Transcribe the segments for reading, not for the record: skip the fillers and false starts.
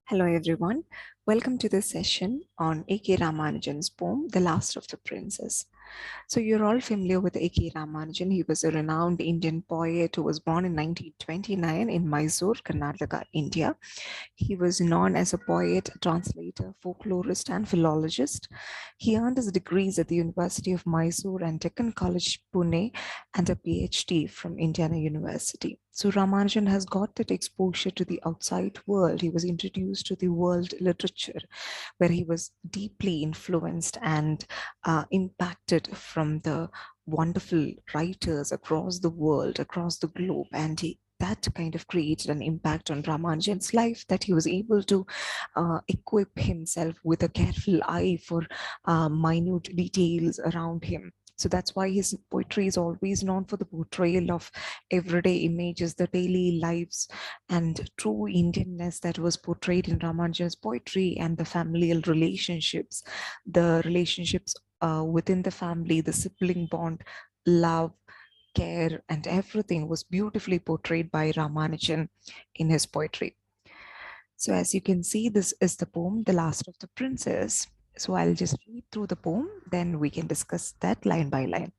Hello everyone, welcome to this session on A K Ramanujan's poem, The Last of the Princess. So you're all familiar with A K Ramanujan. He was a renowned Indian poet who was born in 1929 in Mysore, Karnataka, India. He was known as a poet, translator, folklorist, and philologist. He earned his degrees at the University of Mysore and Deccan College, Pune, and a PhD from Indiana University. So Ramanujan has got that exposure to the outside world. He was introduced to the world literature, where he was deeply influenced and impacted from the wonderful writers across the world, across the globe, and that kind of created an impact on Ramanujan's life, that he was able to equip himself with a careful eye for minute details around him. So that's why his poetry is always known for the portrayal of everyday images, the daily lives, and true Indianness that was portrayed in Ramanujan's poetry, and the familial relationships, the relationships within the family, the sibling bond, love, care, and everything was beautifully portrayed by Ramanujan in his poetry. So as you can see, this is the poem, The Last of the Princess. So I'll just read through the poem, then we can discuss that line by line.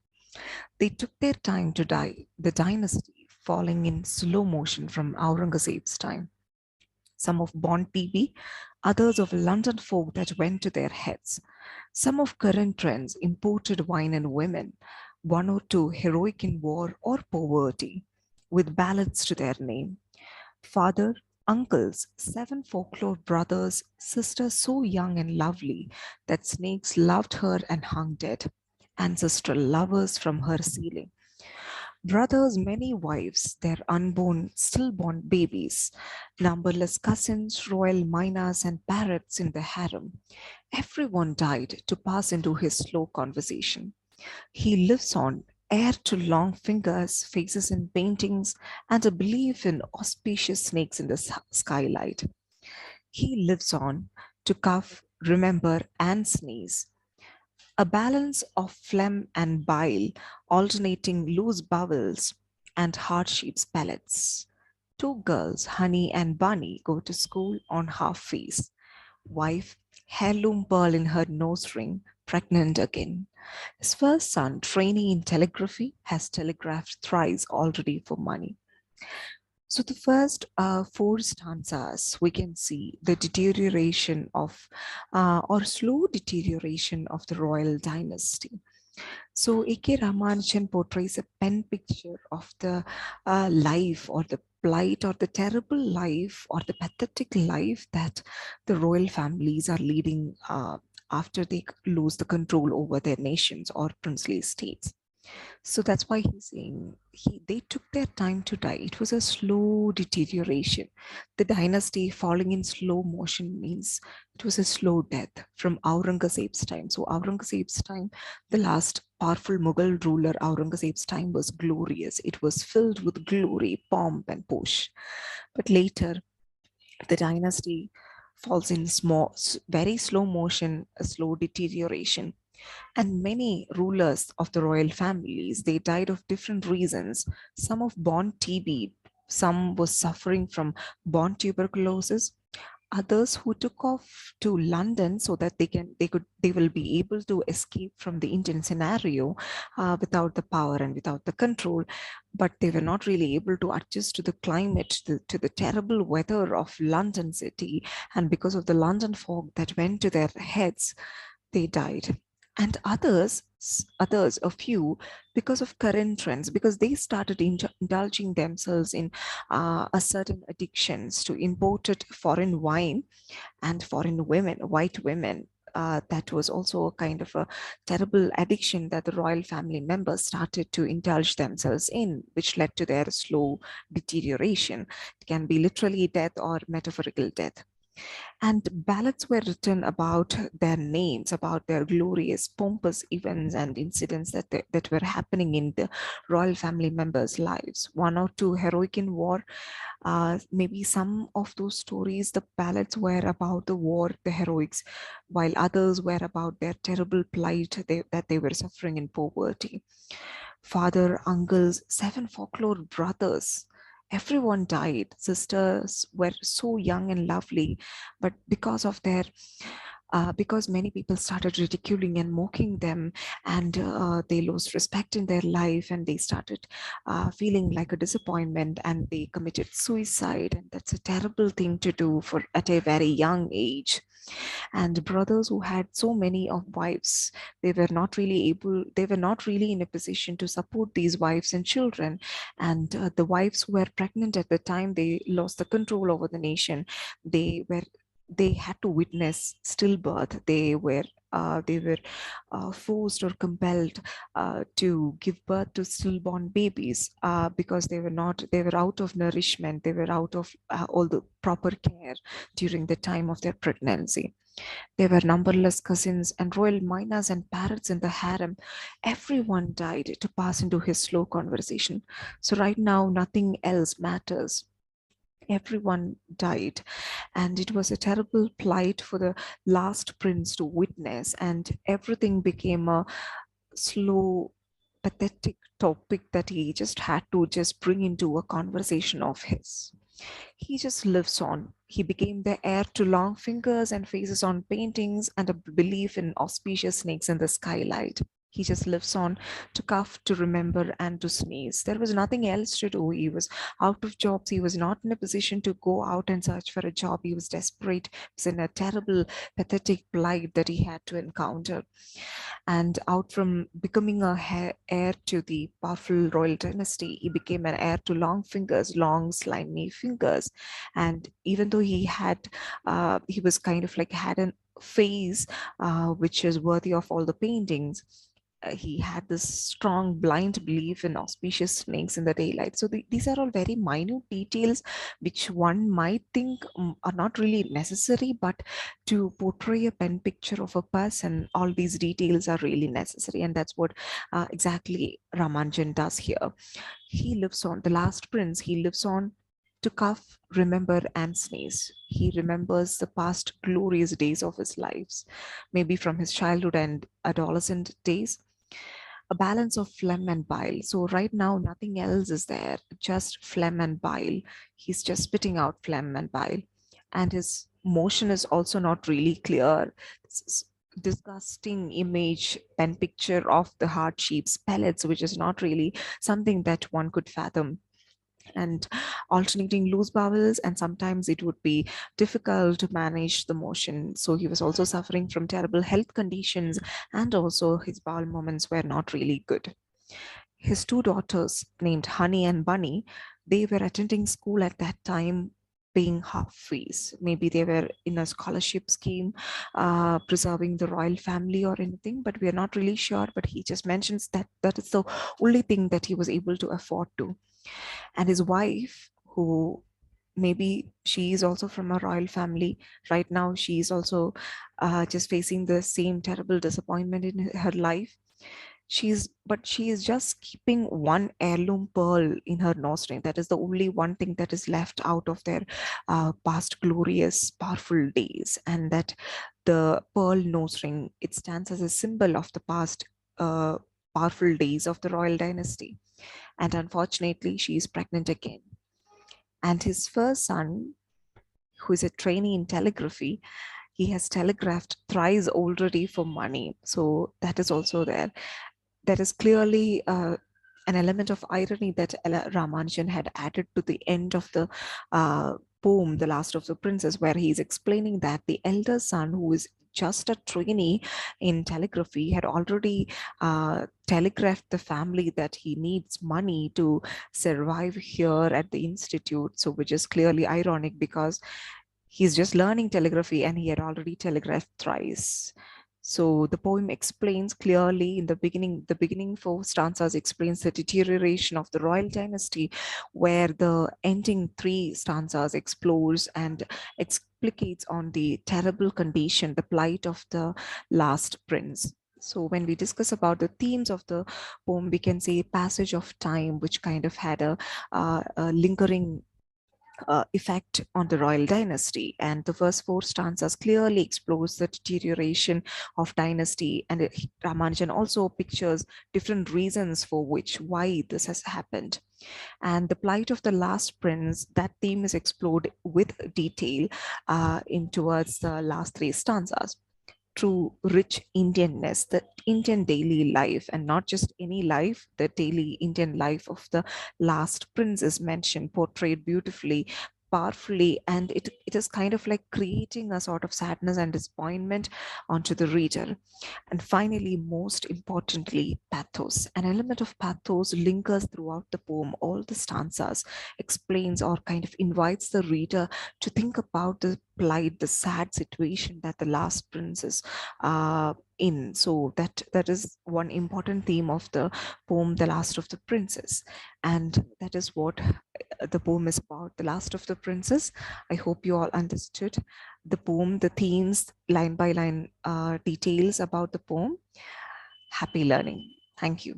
They took their time to die, the dynasty falling in slow motion from Aurangzeb's time. Some of Bond TV, others of London folk that went to their heads. Some of current trends, imported wine and women, one or two heroic in war or poverty, with ballads to their name. Father, uncles, seven folklore brothers, sisters so young and lovely that snakes loved her and hung dead, ancestral lovers from her ceiling. Brothers, many wives, their unborn, stillborn babies, numberless cousins, royal minas, and parrots in the harem. Everyone died to pass into his slow conversation. He lives on, heir to long fingers, faces in paintings, and a belief in auspicious snakes in the skylight. He lives on to cough, remember, and sneeze. A balance of phlegm and bile, alternating loose bowels and hard-shaped pellets. Two girls, Honey and Bunny, go to school on half face. Wife, heirloom pearl in her nose ring, pregnant again. His first son, trainee in telegraphy, has telegraphed thrice already for money. So the first four stanzas, we can see the deterioration of or slow deterioration of the royal dynasty. So A.K. Ramanujan portrays a pen picture of the life, or the plight, or the terrible life, or the pathetic life that the royal families are leading after they lose the control over their nations or princely states. So that's why he's saying they took their time to die. It was a slow deterioration. The dynasty falling in slow motion means it was a slow death from Aurangzeb's time. So Aurangzeb's time, the last powerful Mughal ruler, Aurangzeb's time was glorious. It was filled with glory, pomp, and posh. But later, the dynasty falls in small, very slow motion, a slow deterioration. And many rulers of the royal families, they died of different reasons. Some of born TB, some was suffering from born tuberculosis, others who took off to London so that they will be able to escape from the Indian scenario without the power and without the control, but they were not really able to adjust to the climate, to the terrible weather of London city, and because of the London fog that went to their heads, they died. And others, a few, because of current trends, because they started indulging themselves in a certain addictions to imported foreign wine and foreign women, white women. That was also a kind of a terrible addiction that the royal family members started to indulge themselves in, which led to their slow deterioration. It can be literally death or metaphorical death. And ballads were written about their names, about their glorious, pompous events and incidents that were happening in the royal family members' lives. One or two heroic in war. Maybe some of those stories, the ballads were about the war, the heroics, while others were about their terrible plight that they were suffering in poverty. Father, uncles, seven folklore brothers, Everyone died. Sisters were so young and lovely, but because many people started ridiculing and mocking them, and they lost respect in their life, and they started feeling like a disappointment, and they committed suicide. And that's a terrible thing to do for at a very young age. And brothers who had so many of wives, they were not really in a position to support these wives and children. And the wives who were pregnant at the time, they lost the control over the nation. They had to witness stillbirth. They were forced or compelled to give birth to stillborn babies, because they were out of nourishment. They were out of all the proper care during the time of their pregnancy. There were numberless cousins and royal minors and parrots in the harem. Everyone died to pass into his slow conversation. So right now, nothing else matters. Everyone died, and it was a terrible plight for the last prince to witness, and everything became a slow, pathetic topic that he just had to just bring into a conversation of his. He just lives on. He became the heir to long fingers and faces on paintings and a belief in auspicious snakes in the skylight. He just lives on to cough, to remember, and to sneeze. There was nothing else to do. He was out of jobs. He was not in a position to go out and search for a job. He was desperate. He was in a terrible, pathetic plight that he had to encounter. And out from becoming a heir to the powerful royal dynasty, he became an heir to long fingers, long slimy fingers. And even though he was kind of like had an face which is worthy of all the paintings, he had this strong blind belief in auspicious snakes in the daylight. So these are all very minute details which one might think are not really necessary, but to portray a pen picture of a person, all these details are really necessary. And that's what exactly Ramanujan does here. He lives on, the last prince, he lives on to cough, remember, and sneeze. He remembers the past glorious days of his lives, maybe from his childhood and adolescent days, a balance of phlegm and bile. So right now, nothing else is there, just phlegm and bile. He's just spitting out phlegm and bile. And his motion is also not really clear. This is disgusting image and picture of the hard sheep's pellets, which is not really something that one could fathom, and alternating loose bowels, and sometimes it would be difficult to manage the motion. So he was also suffering from terrible health conditions, and also his bowel movements were not really good. His two daughters, named Honey and Bunny, they were attending school at that time, paying half fees. Maybe they were in a scholarship scheme, preserving the royal family or anything, but we are not really sure. But he just mentions that that is the only thing that he was able to afford to. And his wife, who maybe she is also from a royal family, right now she is also just facing the same terrible disappointment in her life. She is just keeping one heirloom pearl in her nose ring. That is the only one thing that is left out of their past glorious powerful days. And that the pearl nose ring, it stands as a symbol of the past uh, powerful days of the royal dynasty. And unfortunately, she is pregnant again. And his first son, who is a trainee in telegraphy, he has telegraphed thrice already for money. So that is also there. There is clearly an element of irony that Ramanujan had added to the end of the poem, The Last of the Princess, where he is explaining that the elder son, who is just a trainee in telegraphy, had already telegraphed the family that he needs money to survive here at the institute. So, which is clearly ironic because he's just learning telegraphy and he had already telegraphed thrice. So the poem explains clearly in the beginning four stanzas explains the deterioration of the royal dynasty, where the ending three stanzas explores and explicates on the terrible condition, the plight of the last prince. So when we discuss about the themes of the poem, we can say passage of time, which kind of had a lingering effect on the royal dynasty. And the first four stanzas clearly explores the deterioration of dynasty. And Ramanujan also pictures different reasons for why this has happened. And the plight of the last prince, that theme is explored with detail in towards the last three stanzas. True rich Indianness, the Indian daily life, and not just any life, the daily Indian life of the last prince is mentioned, portrayed beautifully, powerfully, and it is kind of like creating a sort of sadness and disappointment onto the reader. And finally, most importantly, pathos. An element of pathos lingers throughout the poem. All the stanzas explains or kind of invites the reader to think about the plight, the sad situation that the last prince is in. So that is one important theme of the poem, The Last of the Princess. And that is what the poem is about, The Last of the Princess. I hope you all understood the poem, the themes, line by line details about the poem. Happy learning. Thank you.